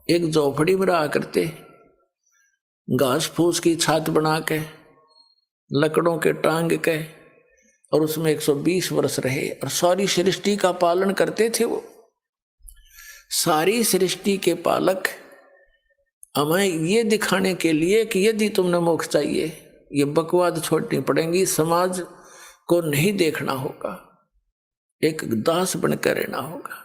एक झोपड़ी में रहा करते, घास फूस की छत बना के, लकड़ों के टांग के, और उसमें 120 वर्ष रहे और सारी सृष्टि का पालन करते थे। वो सारी सृष्टि के पालक हमें ये दिखाने के लिए कि यदि तुमने मोक्ष चाहिए, ये बकवाद छोड़नी पड़ेगी, समाज को नहीं देखना होगा, एक दास बनकर रहना होगा।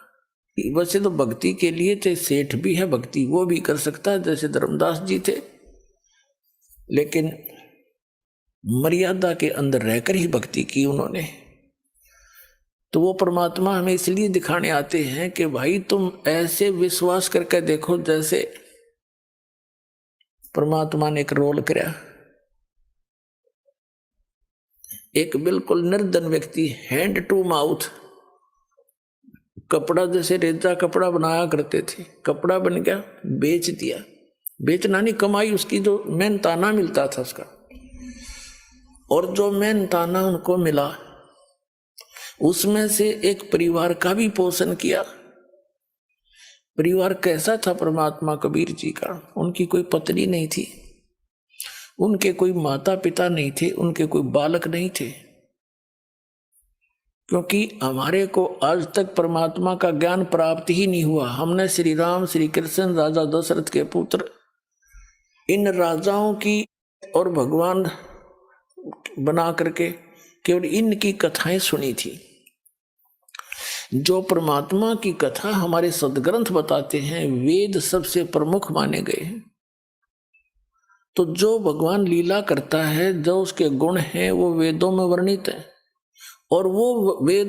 वैसे तो भक्ति के लिए चाहे सेठ भी है, भक्ति वो भी कर सकता है जैसे धर्मदास जी थे, लेकिन मर्यादा के अंदर रहकर ही भक्ति की उन्होंने। तो वो परमात्मा हमें इसलिए दिखाने आते हैं कि भाई तुम ऐसे विश्वास करके देखो जैसे परमात्मा ने एक रोल कराया। एक बिल्कुल निर्धन व्यक्ति हैंड टू माउथ कपड़ा, जैसे रेजा कपड़ा बनाया करते थे, कपड़ा बन गया, बेच दिया। बेचना नहीं, कमाई उसकी जो मेहनताना मिलता था उसका, और जो मेहनताना उनको मिला उसमें से एक परिवार का भी पोषण किया। परिवार कैसा था परमात्मा कबीर जी का? उनकी कोई पत्नी नहीं थी, उनके कोई माता पिता नहीं थे, उनके कोई बालक नहीं थे, क्योंकि हमारे को आज तक परमात्मा का ज्ञान प्राप्त ही नहीं हुआ। हमने श्री राम, श्री कृष्ण, राजा दशरथ के पुत्र, इन राजाओं की और भगवान बना करके केवल इनकी कथाएं सुनी थी। जो परमात्मा की कथा हमारे सदग्रंथ बताते हैं, वेद सबसे प्रमुख माने गए हैं। तो जो भगवान लीला करता है, जो उसके गुण हैं, वो वेदों में वर्णित है, और वो वेद